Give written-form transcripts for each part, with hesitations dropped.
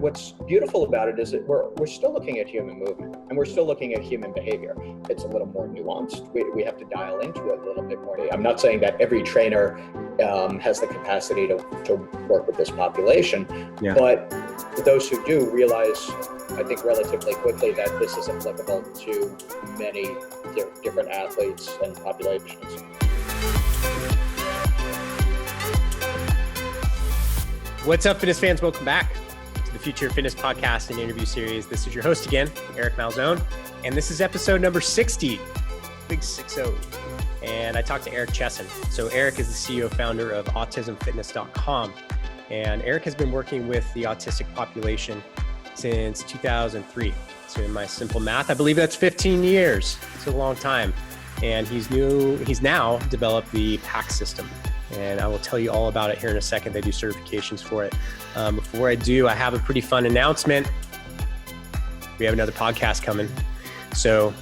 what's beautiful about it is that we're still looking at human movement, and we're still looking at human behavior. It's a little more nuanced. We have to dial into it a little bit more. I'm not saying that every trainer has the capacity to work with this population, but those who do realize, I think relatively quickly, that this is applicable to many different athletes and populations. What's up, fitness fans? Welcome back to the Future of Fitness podcast and interview series. This is your host again, Eric Malzone, and this is episode number 60, big 60. And I talked to Eric Chessen. So Eric is the CEO founder of autismfitness.com, and Eric has been working with the autistic population since 2003. So in my simple math, I believe that's 15 years. It's a long time. And he's now developed the PAC system. And I will tell you all about it here in a second. They do certifications for it. Before I do, I have a pretty fun announcement. We have another podcast coming. So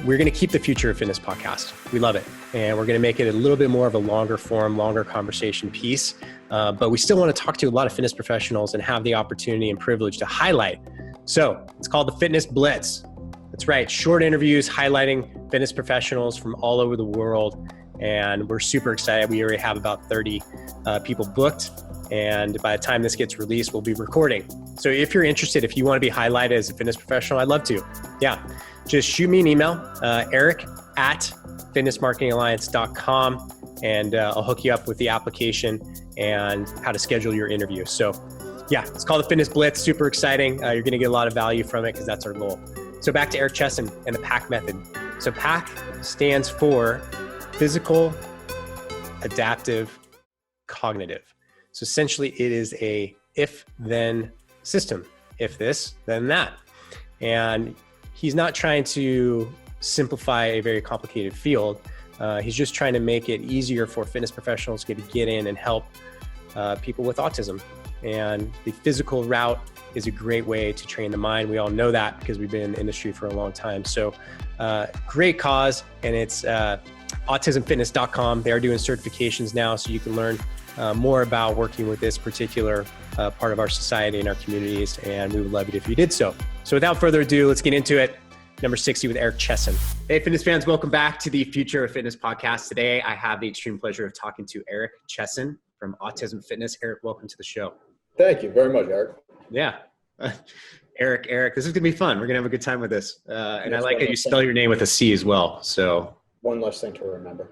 we're going to keep the Future of Fitness podcast. We love it. And we're going to make it a little bit more of a longer form, longer conversation piece. But we still want to talk to a lot of fitness professionals and have the opportunity and privilege to highlight. So it's called the Fitness Blitz. That's right. Short interviews highlighting fitness professionals from all over the world. And we're super excited. We already have about 30 people booked. And by the time this gets released, we'll be recording. So if you're interested, if you want to be highlighted as a fitness professional, I'd love to. Yeah, just shoot me an email, eric@fitnessmarketingalliance.com, and I'll hook you up with the application and how to schedule your interview. So yeah, it's called the Fitness Blitz. Super exciting. You're going to get a lot of value from it because that's our goal. So back to Eric Chessen and the PAC method. So PAC stands for Physical, Adaptive, Cognitive. So essentially it is a if-then system. If this, then that. And he's not trying to simplify a very complicated field. He's just trying to make it easier for fitness professionals to get in and help people with autism. And the physical route is a great way to train the mind. We all know that because we've been in the industry for a long time. So great cause, and it's autismfitness.com. They are doing certifications now, so you can learn more about working with this particular part of our society and our communities, and we would love it if you did so. So without further ado, let's get into it. Number 60 with Eric Chessen. Hey, fitness fans, welcome back to the Future of Fitness podcast. Today, I have the extreme pleasure of talking to Eric Chessen from Autism Fitness. Eric, welcome to the show. Thank you very much, Eric. Yeah. Eric, this is going to be fun. We're going to have a good time with this. And I like that you spell your name with a C as well. So one less thing to remember.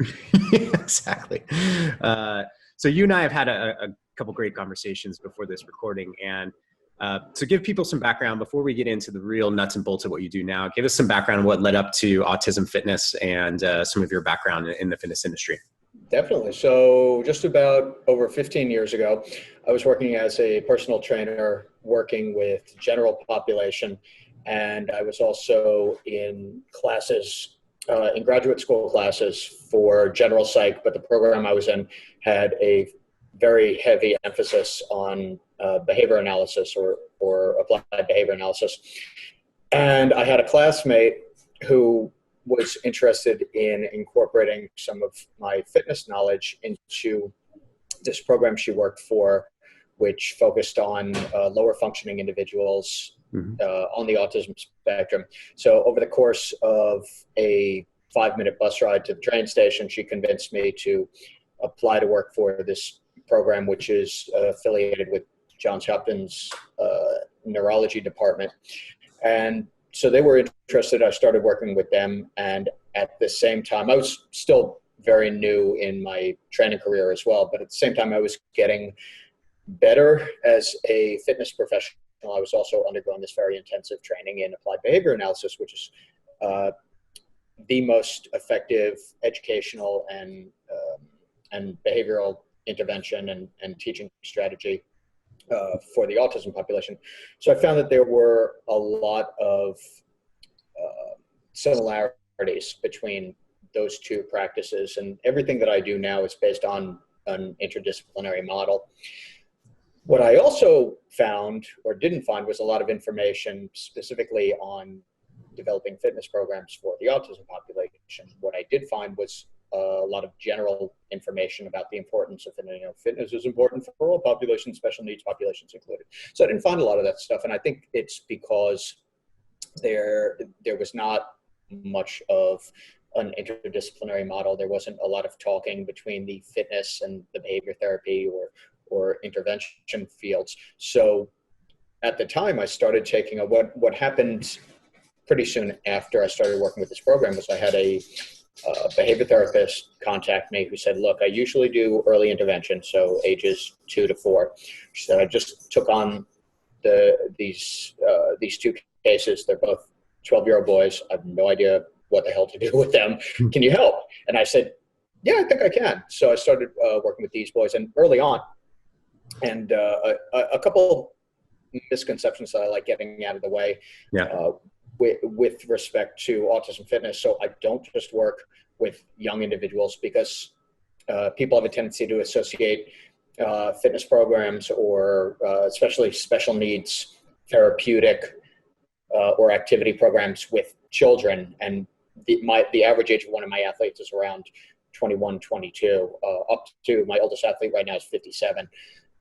Exactly. So you and I have had a couple great conversations before this recording. And to give people some background before we get into the real nuts and bolts of what you do now, give us some background on what led up to Autism Fitness and some of your background in the fitness industry. Definitely. So just about over 15 years ago, I was working as a personal trainer, working with general population. And I was also in classes, in graduate school classes for general psych, but the program I was in had a very heavy emphasis on behavior analysis or applied behavior analysis. And I had a classmate who was interested in incorporating some of my fitness knowledge into this program she worked for, which focused on lower functioning individuals on the autism spectrum. So over the course of a 5-minute bus ride to the train station, she convinced me to apply to work for this program, which is affiliated with Johns Hopkins neurology department. And so they were interested. I started working with them. And at the same time, I was still very new in my training career as well. But at the same time, I was getting better as a fitness professional. I was also undergoing this very intensive training in applied behavior analysis, which is the most effective educational and behavioral intervention and teaching strategy for the autism population. So I found that there were a lot of similarities between those two practices, and everything that I do now is based on an interdisciplinary model. What I also found, or didn't find, was a lot of information specifically on developing fitness programs for the autism population. What I did find was a lot of general information about the importance of, fitness is important for all populations, special needs populations included. So I didn't find a lot of that stuff. And I think it's because there was not much of an interdisciplinary model. There wasn't a lot of talking between the fitness and the behavior therapy or intervention fields. So at the time I started taking what happened pretty soon after I started working with this program was I had a behavior therapist contact me who said, look, I usually do early intervention, so ages 2 to 4. She said, I just took on these two cases. They're both 12-year-old boys. I have no idea what the hell to do with them. Can you help? And I said, yeah, I think I can. So I started working with these boys, and early on, and a couple misconceptions that I like getting out of the way. Yeah. With respect to Autism Fitness. So I don't just work with young individuals because people have a tendency to associate fitness programs or especially special needs therapeutic or activity programs with children. And the average age of one of my athletes is around 21, 22, up to my oldest athlete right now is 57.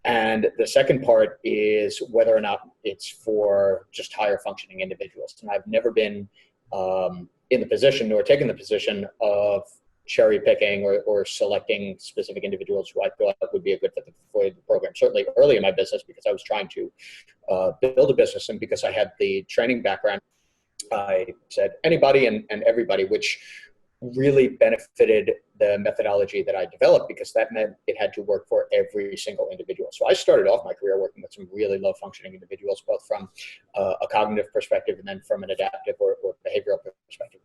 And the second part is whether or not it's for just higher functioning individuals. And I've never been in the position or taken the position of cherry picking or selecting specific individuals who I thought would be a good fit for the program. Certainly early in my business, because I was trying to build a business, and because I had the training background, I said anybody and everybody, which really benefited the methodology that I developed, because that meant it had to work for every single individual. So I started off my career working with some really low functioning individuals, both from a cognitive perspective and then from an adaptive or behavioral perspective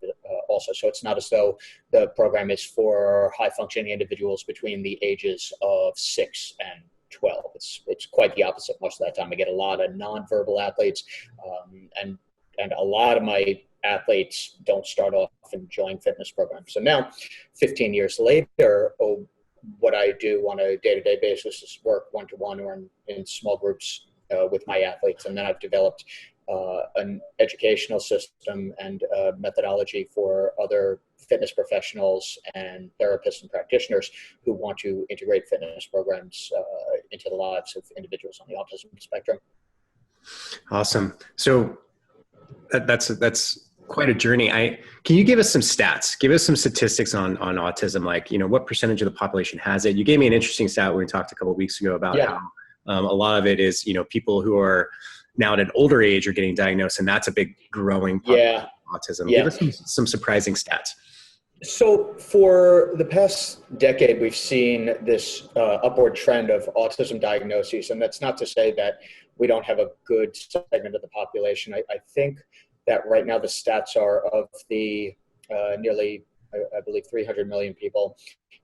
also. So it's not as though the program is for high functioning individuals between the ages of 6 and 12. It's quite the opposite most of the time. I get a lot of nonverbal athletes, and a lot of my athletes don't start off enjoying fitness programs. So now, 15 years later, what I do on a day-to-day basis is work one-to-one or in small groups with my athletes. And then I've developed an educational system and methodology for other fitness professionals and therapists and practitioners who want to integrate fitness programs into the lives of individuals on the autism spectrum. Awesome. So that's quite a journey. Can you give us some stats? Give us some statistics on autism, like, what percentage of the population has it? You gave me an interesting stat when we talked a couple of weeks ago about how a lot of it is, people who are now at an older age are getting diagnosed, and that's a big growing population of autism. Give us some surprising stats. So for the past decade, we've seen this upward trend of autism diagnoses, and that's not to say that we don't have a good segment of the population. I think that right now the stats are of the nearly, I believe, 300 million people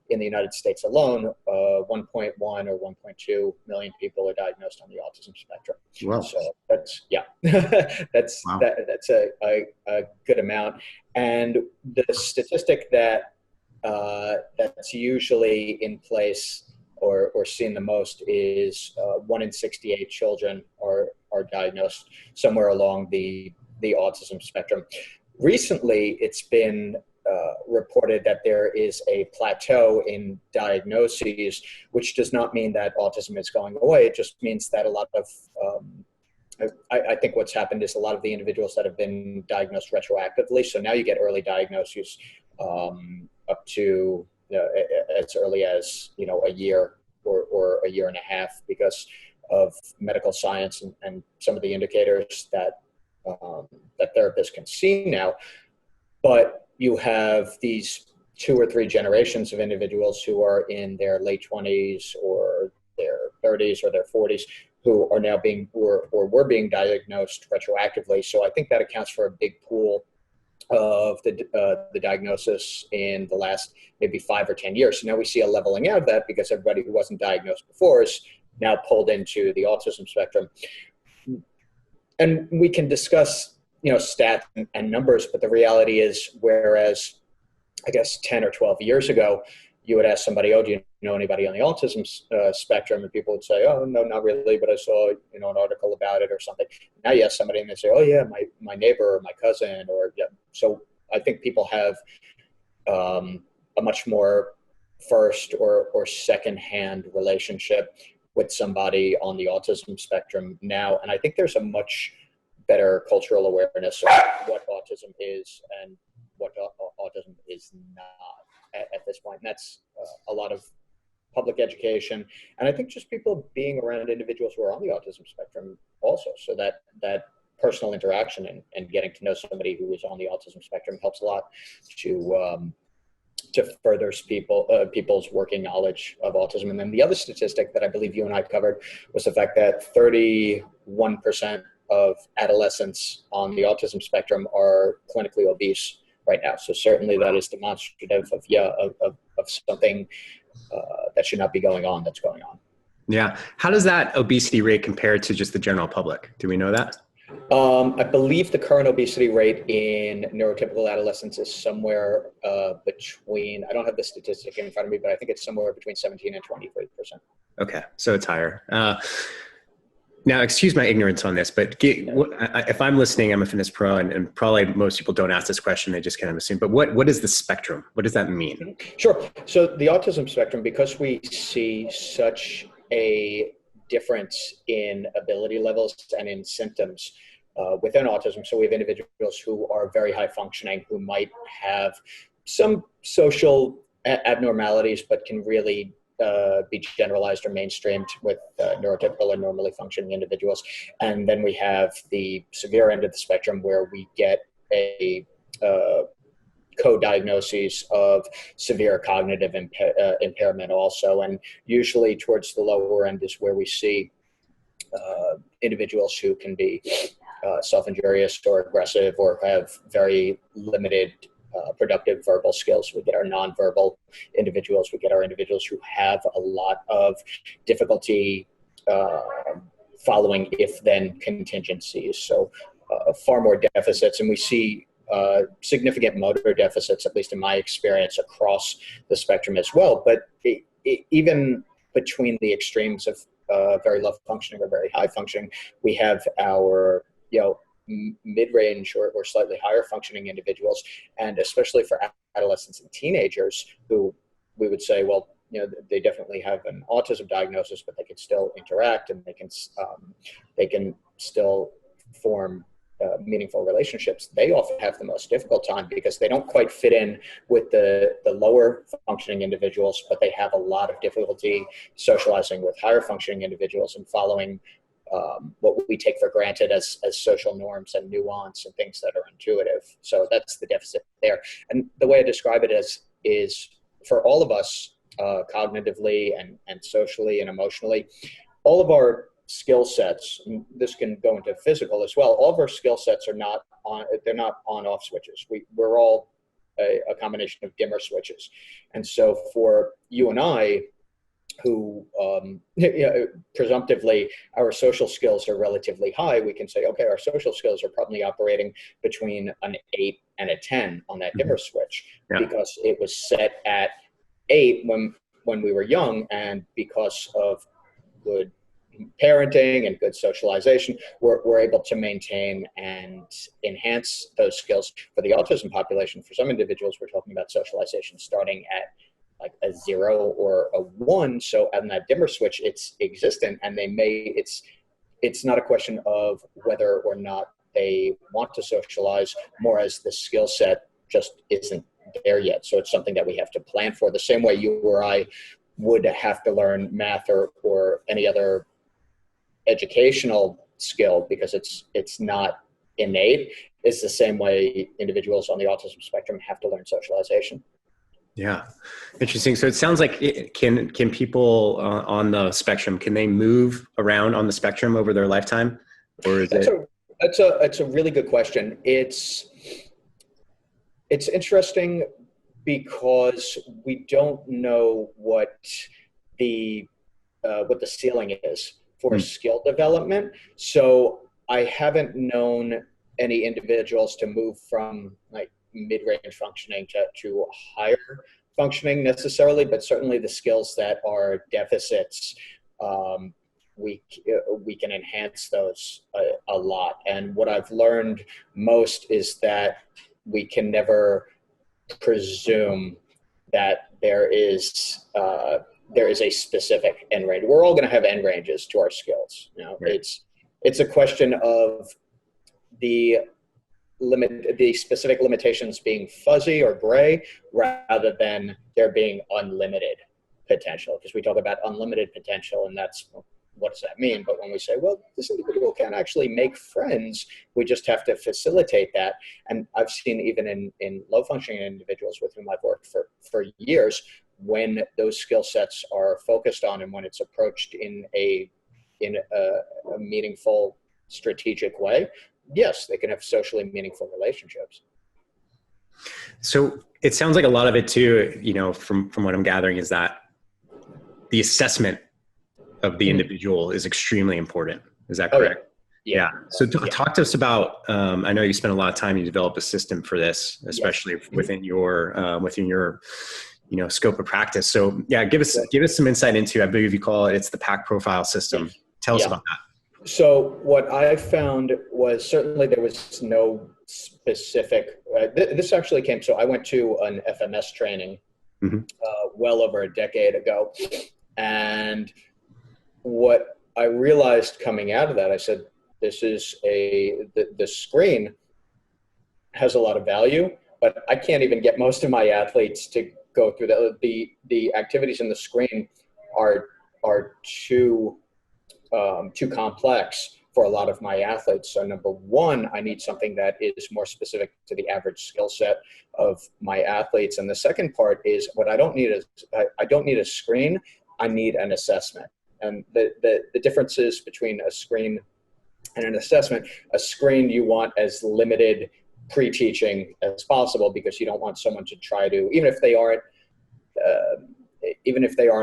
in the United States alone, 1.1 or 1.2 million people are diagnosed on the autism spectrum. Wow. So that's, that's a good amount. And the statistic that's usually in place or seen the most is 1 in 68 children are diagnosed somewhere along the autism spectrum. Recently, it's been reported that there is a plateau in diagnoses, which does not mean that autism is going away. It just means that a lot of, I think what's happened is a lot of the individuals that have been diagnosed retroactively, so now you get early diagnoses up to as early as, a year or a year and a half, because of medical science and some of the indicators that therapists can see now. But you have these 2 or 3 generations of individuals who are in their late 20s or their 30s or their 40s who are now were being diagnosed retroactively. So I think that accounts for a big pool of the diagnosis in the last maybe 5 or 10 years. So now we see a leveling out of that, because everybody who wasn't diagnosed before is now pulled into the autism spectrum. And we can discuss, stats and numbers, but the reality is, whereas I guess 10 or 12 years ago, you would ask somebody, do you know anybody on the autism spectrum? And people would say, oh, no, not really, but I saw, an article about it or something. Now you ask somebody and they say, oh yeah, my neighbor or my cousin, or So I think people have a much more first or second-hand relationship with somebody on the autism spectrum now. And I think there's a much better cultural awareness of what autism is and what autism is not at this point. And that's a lot of public education. And I think just people being around individuals who are on the autism spectrum also. So that personal interaction and getting to know somebody who is on the autism spectrum helps a lot to further people's working knowledge of autism. And then the other statistic that I believe you and I covered was the fact that 31% of adolescents on the autism spectrum are clinically obese right now. So certainly that is demonstrative of something that should not be going on that's going on. Yeah. How does that obesity rate compare to just the general public? Do we know that? I believe the current obesity rate in neurotypical adolescents is somewhere between, I don't have the statistic in front of me, but I think it's somewhere between 17 and 23%. Okay. So it's higher. Now, excuse my ignorance on this, but if I'm listening, I'm a fitness pro, and probably most people don't ask this question. They just kind of assume, but what is the spectrum? What does that mean? Sure. So the autism spectrum, because we see such a difference in ability levels and in symptoms within autism. So we have individuals who are very high functioning, who might have some social abnormalities, but can really be generalized or mainstreamed with neurotypical and normally functioning individuals. And then we have the severe end of the spectrum where we get a co-diagnoses of severe cognitive impairment also. And usually towards the lower end is where we see individuals who can be self-injurious or aggressive or have very limited productive verbal skills. We get our nonverbal individuals. We get our individuals who have a lot of difficulty following if-then contingencies. So far more deficits. And we see significant motor deficits, at least in my experience, across the spectrum as well. But even between the extremes of very low functioning or very high functioning, we have our mid-range or slightly higher functioning individuals, and especially for adolescents and teenagers who we would say, well, they definitely have an autism diagnosis, but they can still interact and they can still form meaningful relationships. They often have the most difficult time because they don't quite fit in with the lower functioning individuals, but they have a lot of difficulty socializing with higher functioning individuals and following what we take for granted as social norms and nuance and things that are intuitive. So that's the deficit there. And the way I describe it is for all of us, cognitively and socially and emotionally, all of our skill sets, and this can go into physical as well, all of our skill sets are not on-off switches. We're all a combination of dimmer switches. And so for you and I, who presumptively our social skills are relatively high, we can say, okay, our social skills are probably operating between an 8 and a 10 on that dimmer switch, because it was set at 8 when we were young, and because of good parenting and good socialization, we're able to maintain and enhance those skills. For the autism population, for some individuals, we're talking about socialization starting at like a 0 or a 1. So on that dimmer switch, it's existent, and it's not a question of whether or not they want to socialize, more as the skill set just isn't there yet. So it's something that we have to plan for, the same way you or I would have to learn math or any other educational skill because it's not innate. It's the same way individuals on the autism spectrum have to learn socialization. Yeah. Interesting. So it sounds like can people on the spectrum, can they move around on the spectrum over their lifetime? Or is That's a really good question. It's interesting because we don't know what the ceiling is for skill development. So I haven't known any individuals to move from like mid-range functioning to higher functioning necessarily, but certainly the skills that are deficits, we can enhance those a lot. And what I've learned most is that we can never presume that there is a specific end range. We're all going to have end ranges to our skills. Right. It's a question of the specific limitations being fuzzy or gray rather than there being unlimited potential. Because we talk about unlimited potential, and that's, what does that mean? But when we say, well, this individual can actually make friends, we just have to facilitate that. And I've seen even in low functioning individuals with whom I've worked for years, when those skill sets are focused on and when it's approached in a meaningful, strategic way, yes, they can have socially meaningful relationships. So it sounds like a lot of it too, from what I'm gathering, is that the assessment of the individual is extremely important. Is that correct? Oh, yeah. So talk to us about, I know you spent a lot of time, you developed a system for this, especially within your scope of practice. So give us some insight into, I believe you call it's the PAC profile system. Tell us about that. So what I found was, certainly there was no specific, this actually came, so I went to an FMS training well over a decade ago. And what I realized coming out of that, I said, this is the screen has a lot of value, but I can't even get most of my athletes to go through the activities in the screen are too complex for a lot of my athletes. So number one, I need something that is more specific to the average skill set of my athletes. And the second part is, what I don't need is, I don't need a screen, I need an assessment. And the differences between a screen and an assessment, a screen you want as limited pre-teaching as possible, because you don't want someone to try to, even if they aren't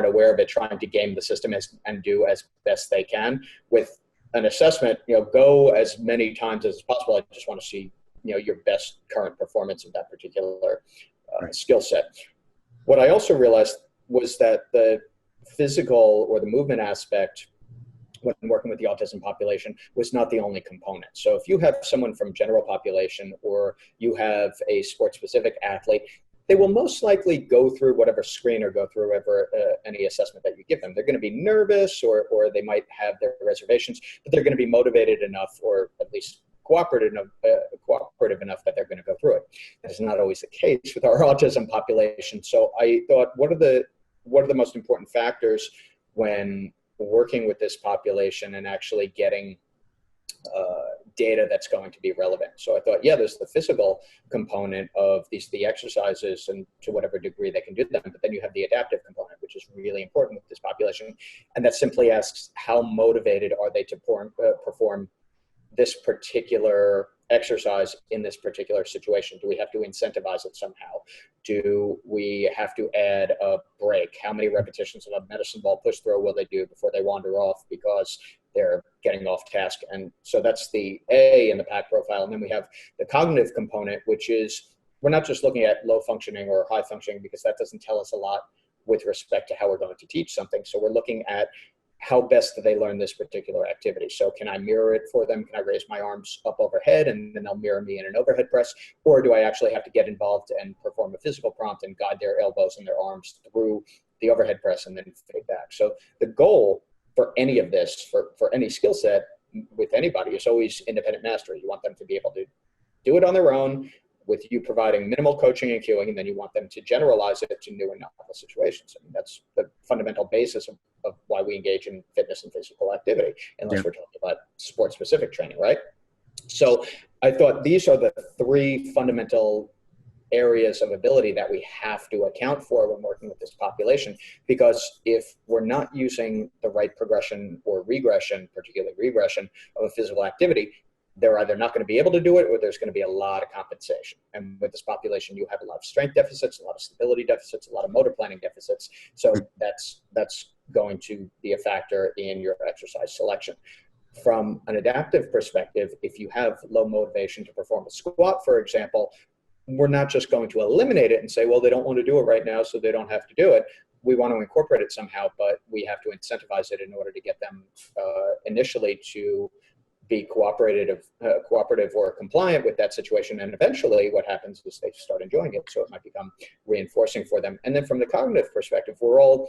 aware of it, trying to game the system and do as best they can. With an assessment, go as many times as possible. I just want to see, your best current performance of that particular skill set. What I also realized was that the physical or the movement aspect when working with the autism population was not the only component. So if you have someone from general population, or you have a sport-specific athlete, they will most likely go through whatever screen or go through any assessment that you give them. They're going to be nervous, or they might have their reservations, but they're going to be motivated enough, or at least cooperative enough that they're going to go through it. That is not always the case with our autism population. So I thought, what are the most important factors when working with this population and actually getting data that's going to be relevant? So I thought, there's the physical component of the exercises, and to whatever degree they can do them, but then you have the adaptive component, which is really important with this population. And that simply asks, how motivated are they to perform this particular exercise in this particular situation? Do we have to incentivize it somehow? Do we have to add a break? How many repetitions of a medicine ball push throw will they do before they wander off because they're getting off task? And so that's the A in the PAC profile. And then we have the cognitive component, which is, we're not just looking at low functioning or high functioning, because that doesn't tell us a lot with respect to how we're going to teach something. So we're looking at, how best do they learn this particular activity? So can I mirror it for them? Can I raise my arms up overhead and then they'll mirror me in an overhead press? Or do I actually have to get involved and perform a physical prompt and guide their elbows and their arms through the overhead press and then fade back? So the goal for any of this, for any skill set with anybody, is always independent mastery. You want them to be able to do it on their own, with you providing minimal coaching and cueing, and then you want them to generalize it to new and novel situations. I mean, that's the fundamental basis of why we engage in fitness and physical activity, unless we're talking about sport-specific training, right? So I thought these are the three fundamental areas of ability that we have to account for when working with this population, because if we're not using the right progression or regression, particularly regression of a physical activity, they're either not going to be able to do it, or there's going to be a lot of compensation. And with this population, you have a lot of strength deficits, a lot of stability deficits, a lot of motor planning deficits. So that's going to be a factor in your exercise selection. From an adaptive perspective, if you have low motivation to perform a squat, for example, we're not just going to eliminate it and say, well, they don't want to do it right now, so they don't have to do it. We want to incorporate it somehow, but we have to incentivize it in order to get them initially to be cooperative or compliant with that situation. And eventually what happens is they start enjoying it. So it might become reinforcing for them. And then from the cognitive perspective, we're all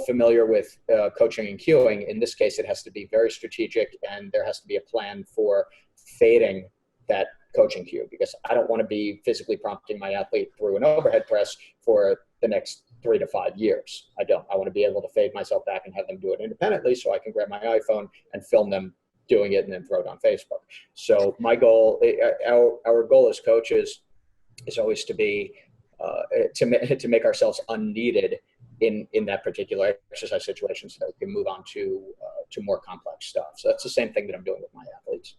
familiar with coaching and cueing. In this case, it has to be very strategic, and there has to be a plan for fading that coaching cue, because I don't want to be physically prompting my athlete through an overhead press for the next 3 to 5 years. I don't. I want to be able to fade myself back and have them do it independently, so I can grab my iPhone and film them doing it and then throw it on Facebook. So my goal, our goal as coaches, is always to be to make ourselves unneeded in that particular exercise situation, so that we can move on to more complex stuff. So that's the same thing that I'm doing with my athletes.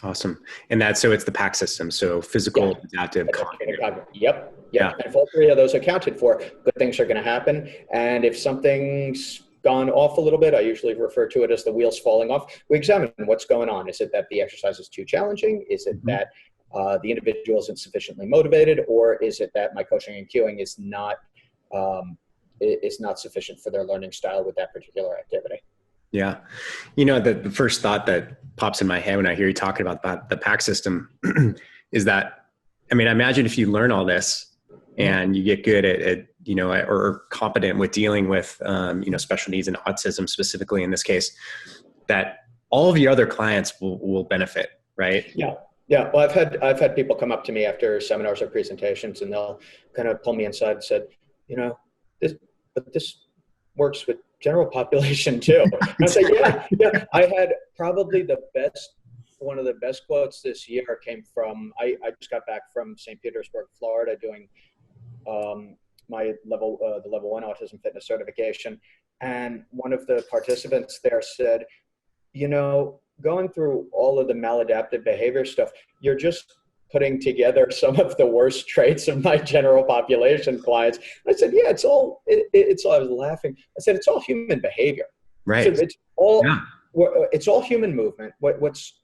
Awesome. And so it's the PAC system. So physical, adaptive, cognitive. Yep. And if all 3 of those accounted for, good things are going to happen. And if something's gone off a little bit, I usually refer to it as the wheels falling off. We examine what's going on. Is it that the exercise is too challenging? Is it that the individual isn't sufficiently motivated? Or is it that my coaching and cueing is not sufficient for their learning style with that particular activity? Yeah. The first thought that pops in my head when I hear you talking about the PAC system is that, I imagine if you learn all this and you get good at or competent with dealing with, special needs and autism specifically in this case, that all of your other clients will benefit, right? Yeah. Yeah. Well, I've had people come up to me after seminars or presentations, and they'll kind of pull me inside and said, this works with general population too. And I say, yeah. I had probably one of the best quotes this year came from, I just got back from St. Petersburg, Florida, doing my the level 1 Autism Fitness certification. And one of the participants there said, going through all of the maladaptive behavior stuff, you're just putting together some of the worst traits of my general population clients. I said, yeah, it's all, I was laughing. I said, it's all human behavior. Right. So it's all human movement. What's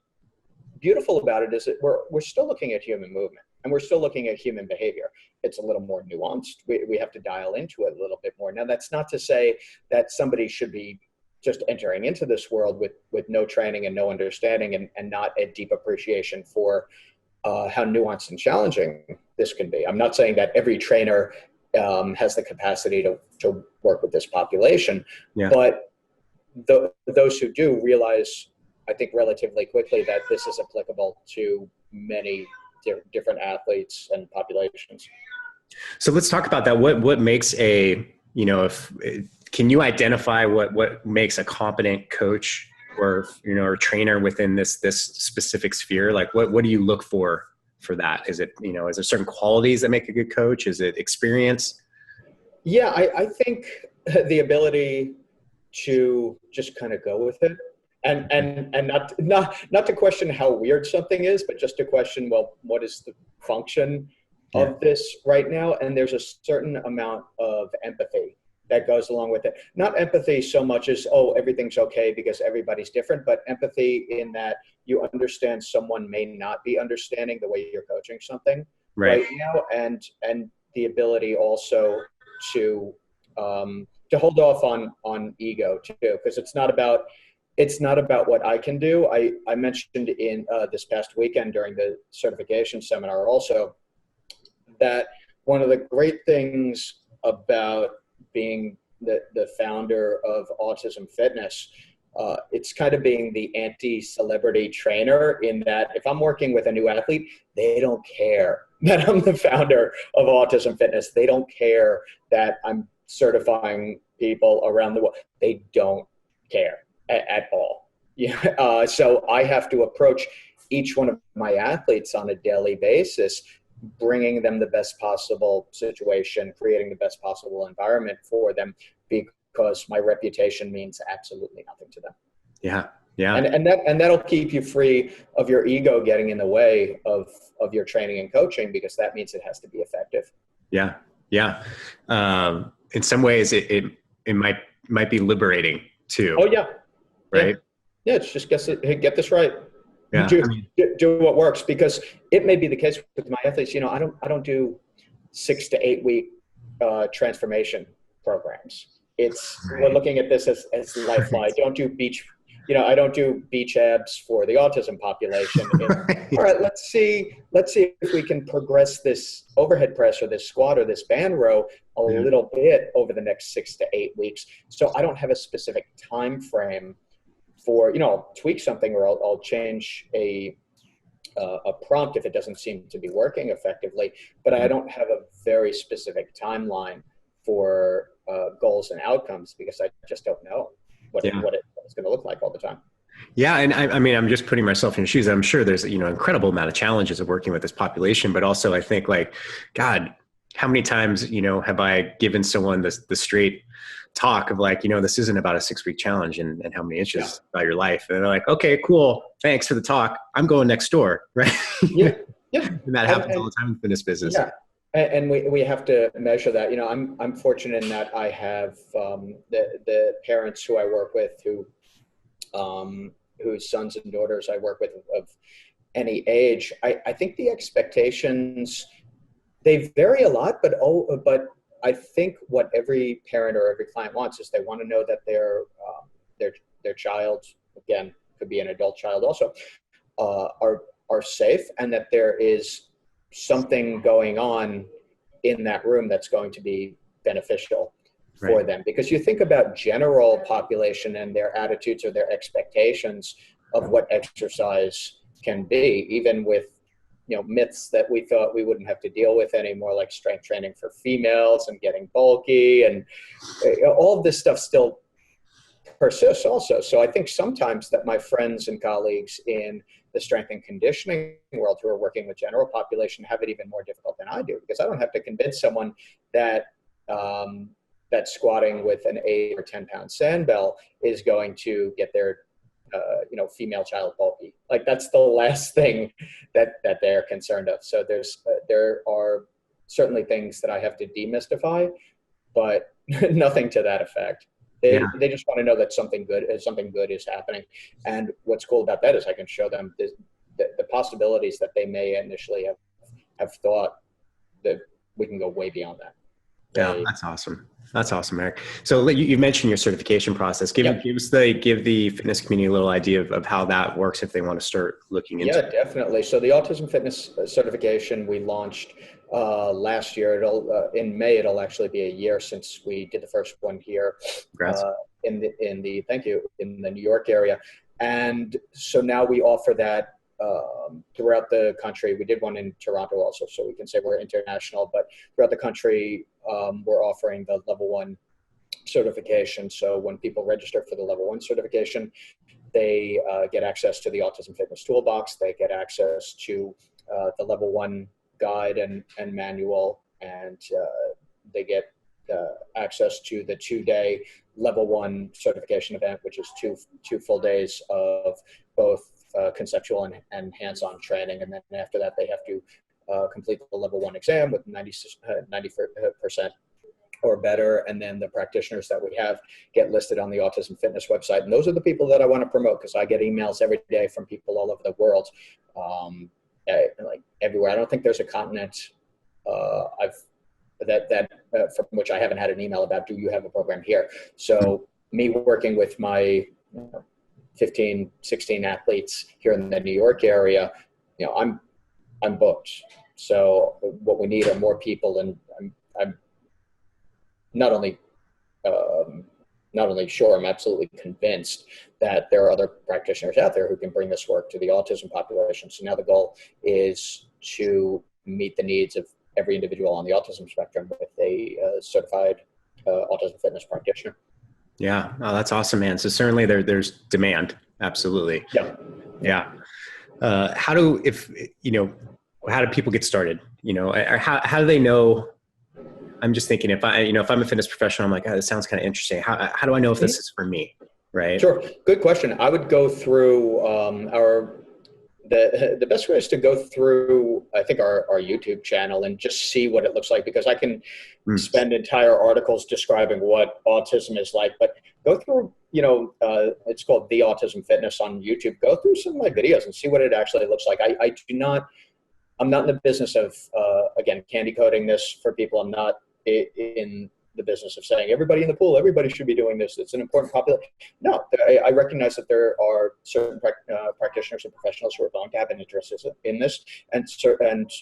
beautiful about it is that we're still looking at human movement, and we're still looking at human behavior. It's a little more nuanced. We have to dial into it a little bit more. Now, that's not to say that somebody should be just entering into this world with no training and no understanding and not a deep appreciation for how nuanced and challenging this can be. I'm not saying that every trainer has the capacity to work with this population, but those who do realize, I think, relatively quickly that this is applicable to many different athletes and populations. So let's talk about that. What makes can you identify what makes a competent coach or trainer within this specific sphere? Like what do you look for that? Is it, is there certain qualities that make a good coach? Is it experience? Yeah, I think the ability to just kind of go with it and not to question how weird something is, but just to question, well, what is the function of this right now? And there's a certain amount of empathy that goes along with it. Not empathy so much as, oh, everything's okay because everybody's different, but empathy in that you understand someone may not be understanding the way you're coaching something right now, and the ability also to hold off on ego too, because it's not about what I can do. I mentioned in this past weekend during the certification seminar also that one of the great things about being the founder of Autism Fitness, it's kind of being the anti-celebrity trainer, in that if I'm working with a new athlete, they don't care that I'm the founder of Autism Fitness. They don't care that I'm certifying people around the world. They don't care at all. Yeah. So I have to approach each one of my athletes on a daily basis, bringing them the best possible situation, creating the best possible environment for them, because my reputation means absolutely nothing to them. Yeah. Yeah. And that'll keep you free of your ego getting in the way of your training and coaching, because that means it has to be effective. Yeah. Yeah. In some ways it might be liberating too. Oh yeah. Right. Yeah. It's just get this right. Yeah. Do what works, because it may be the case with my athletes. I don't do 6 to 8 week transformation programs. We're looking at this as lifeline. I don't do beach I don't do beach abs for the autism population. All right, let's see if we can progress this overhead press or this squat or this band row a little bit over the next 6 to 8 weeks. So I don't have a specific time frame for, I'll tweak something, or I'll change a prompt if it doesn't seem to be working effectively, but I don't have a very specific timeline for goals and outcomes, because I just don't know what it's going to look like all the time. Yeah. And I mean, I'm just putting myself in your shoes. I'm sure there's, incredible amount of challenges of working with this population, but also I think, like, God, how many times, have I given someone the straight talk of, like, this isn't about a 6-week challenge and how many inches by your life. And they're like, okay, cool. Thanks for the talk. I'm going next door. Right. Yeah. And that happens all the time in fitness business. Yeah. And we have to measure that. I'm fortunate in that I have the parents who I work with whose sons and daughters I work with of any age. I think the expectations, they vary a lot, but I think what every parent or every client wants is they want to know that their child, again, could be an adult child also, are safe, and that there is something going on in that room that's going to be beneficial for them. Because you think about general population and their attitudes or their expectations of what exercise can be, even with myths that we thought we wouldn't have to deal with anymore, like strength training for females and getting bulky, and all of this stuff still persists also. So I think sometimes that my friends and colleagues in the strength and conditioning world who are working with general population have it even more difficult than I do, because I don't have to convince someone that that squatting with an 8 or 10 pound sandbell is going to get their female child bulky. Like, that's the last thing that they're concerned of. So there are certainly things that I have to demystify, but nothing to that effect. They just want to know that something good is happening. And what's cool about that is I can show them the possibilities that they may initially have thought, that we can go way beyond that. Yeah, that's awesome. That's awesome, Eric. So you mentioned your certification process. Give the fitness community a little idea of how that works if they want to start looking into it. Yeah, definitely. So the Autism Fitness certification we launched last year. In May, it'll actually be a year since we did the first one here in the New York area. And so now we offer that throughout the country. We did one in Toronto also, so we can say we're international, but throughout the country, we're offering the level 1 certification. So when people register for the level 1 certification, they get access to the Autism Fitness Toolbox. They get access to the level 1 guide and manual, and they get access to the 2-day level 1 certification event, which is two full days of both conceptual and hands-on training. And then after that, they have to complete the level 1 exam with 90% or better. And then the practitioners that we have get listed on the Autism Fitness website. And those are the people that I want to promote, because I get emails every day from people all over the world, like everywhere. I don't think there's a continent from which I haven't had an email about, do you have a program here? So me working with my 15, 16 athletes here in the New York area, I'm booked. So what we need are more people, and I'm not only sure, I'm absolutely convinced that there are other practitioners out there who can bring this work to the autism population. So now the goal is to meet the needs of every individual on the autism spectrum with a certified autism fitness practitioner. Yeah, oh, that's awesome, man. So certainly there's demand. Absolutely. Yeah. How do people get started? Or how do they know? I'm just thinking, if I'm a fitness professional, I'm like, oh, this sounds kind of interesting. How do I know if this is for me? Right. Sure. Good question. I would go through the best way is to go through, I think, our YouTube channel and just see what it looks like, because I can spend entire articles describing what autism is like, but go through, it's called The Autism Fitness on YouTube. Go through some of my videos and see what it actually looks like. I'm not in the business of, again, candy coating this for people. I'm not in the business of saying everybody in the pool, everybody should be doing this. It's an important population. No, I recognize that there are certain practitioners and professionals who are going to have an interest in this, and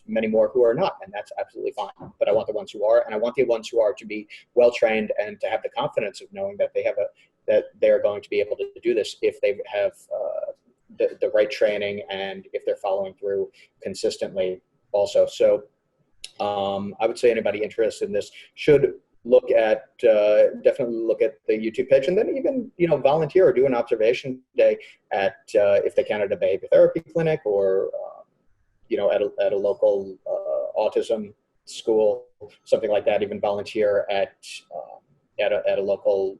many more who are not, and that's absolutely fine. But I want the ones who are, and I want the ones who are to be well trained and to have the confidence of knowing that that they're going to be able to do this if they have the right training and if they're following through consistently also. So I would say anybody interested in this should definitely look at the YouTube page, and then even, volunteer or do an observation day at, if they can, at a behavior therapy clinic or, at a local autism school, something like that. Even volunteer at a local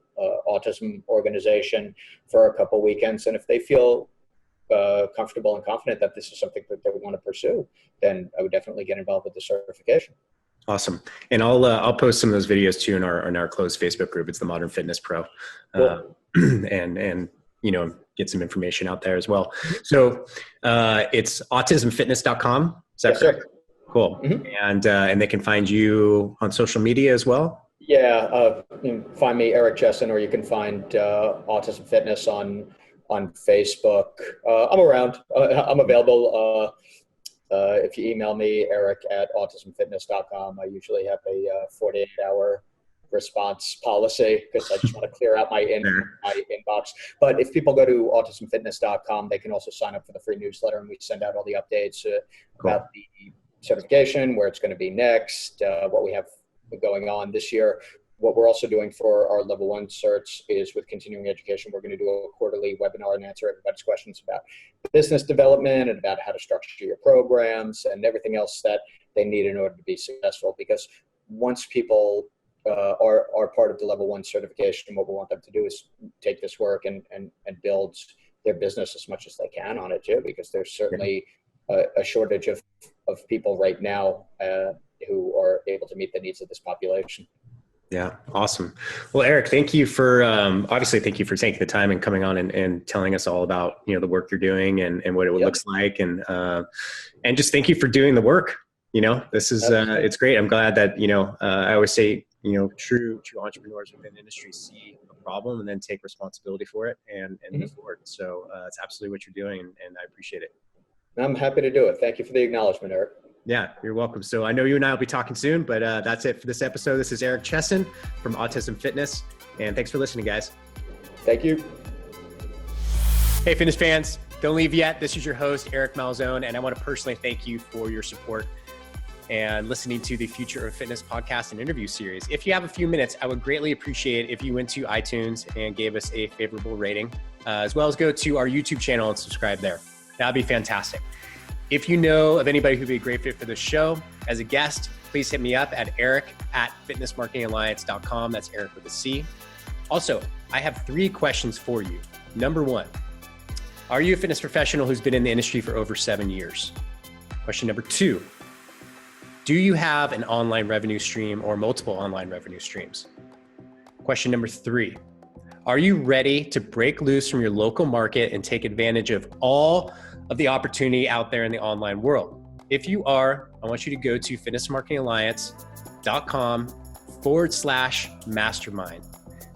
autism organization for a couple weekends. And if they feel comfortable and confident that this is something that they would want to pursue, then I would definitely get involved with the certification. Awesome. And I'll post some of those videos too in our closed Facebook group. It's the Modern Fitness Pro. Cool. And get some information out there as well. So it's autismfitness.com. Is that correct? Sir. Cool. Mm-hmm. And they can find you on social media as well? Yeah. You can find me, Eric Chessen, or you can find Autism Fitness on Facebook. I'm around. I'm available. If you email me, eric@autismfitness.com, I usually have a 48-hour response policy because I just want to clear out my inbox. But if people go to autismfitness.com, they can also sign up for the free newsletter, and we send out all the updates about the certification, where it's going to be next, what we have going on this year. What we're also doing for our level 1 certs is with continuing education, we're going to do a quarterly webinar and answer everybody's questions about business development and about how to structure your programs and everything else that they need in order to be successful. Because once people are part of the level 1 certification, what we want them to do is take this work and build their business as much as they can on it too, because there's certainly a shortage of people right now who are able to meet the needs of this population. Yeah. Awesome. Well, Eric, thank you for taking the time and coming on and telling us all about, the work you're doing and what it looks like. And just thank you for doing the work. This is, it's great. I'm glad that, I always say, true entrepreneurs within the industry see a problem and then take responsibility for it and move forward. So it's absolutely what you're doing. And I appreciate it. I'm happy to do it. Thank you for the acknowledgement, Eric. Yeah, you're welcome. So I know you and I will be talking soon, but that's it for this episode. This is Eric Chessen from Autism Fitness, and thanks for listening, guys. Thank you. Hey, fitness fans, don't leave yet. This is your host, Eric Malzone, and I want to personally thank you for your support and listening to the Future of Fitness podcast and interview series. If you have a few minutes, I would greatly appreciate if you went to iTunes and gave us a favorable rating, as well as go to our YouTube channel and subscribe there. That'd be fantastic. If you know of anybody who'd be a great fit for this show as a guest, please hit me up at eric@fitnessmarketingalliance.com. That's Eric with a C. Also, I have 3 questions for you. Number 1, are you a fitness professional who's been in the industry for over 7 years? Question number 2, do you have an online revenue stream or multiple online revenue streams? Question number 3, are you ready to break loose from your local market and take advantage of all of the opportunity out there in the online world? If you are, I want you to go to fitnessmarketingalliance.com/mastermind.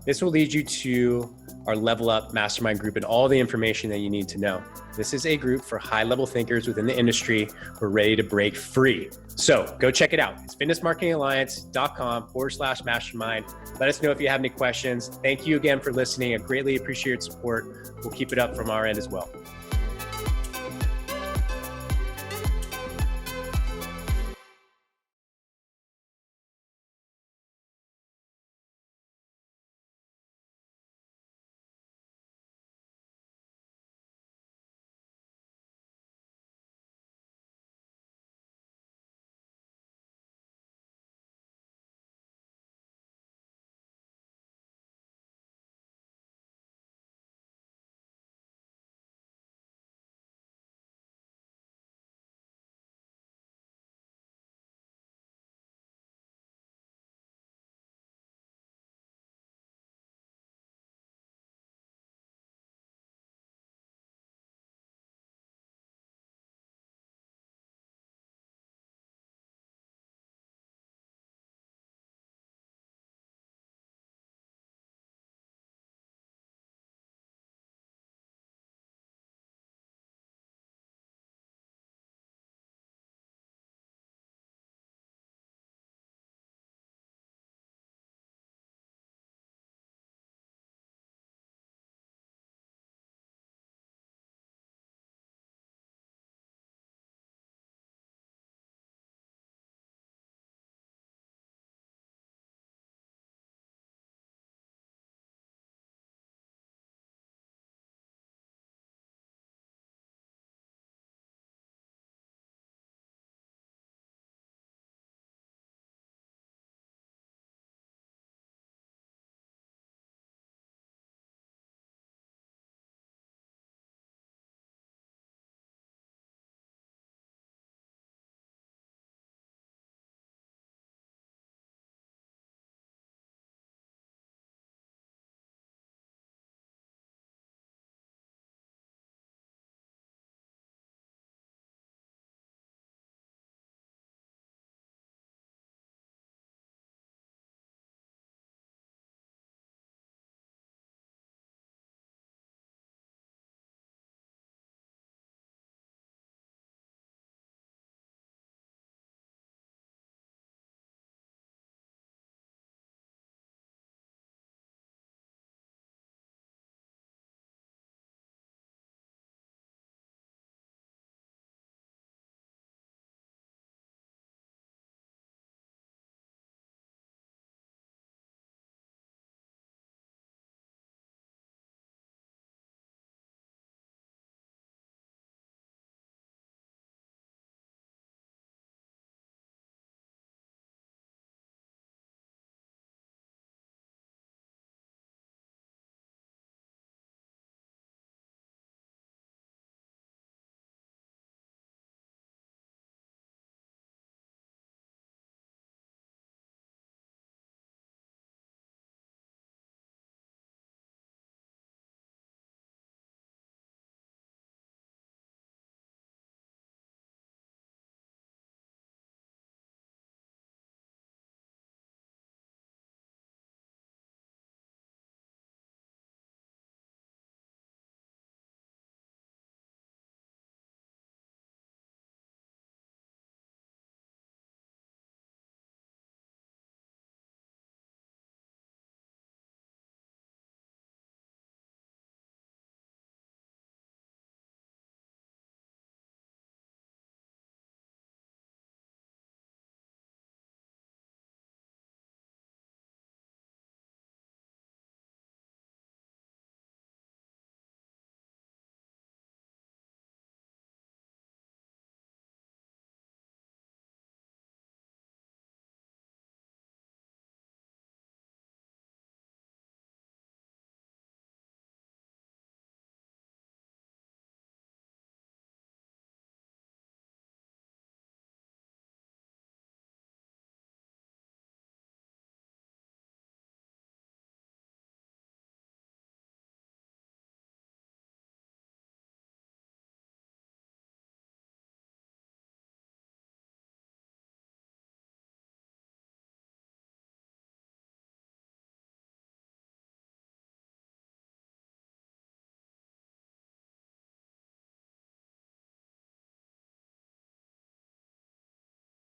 This will lead you to our Level Up Mastermind group and all the information that you need to know. This is a group for high-level thinkers within the industry who are ready to break free. So go check it out. It's fitnessmarketingalliance.com/mastermind. Let us know if you have any questions. Thank you again for listening. I greatly appreciate your support. We'll keep it up from our end as well.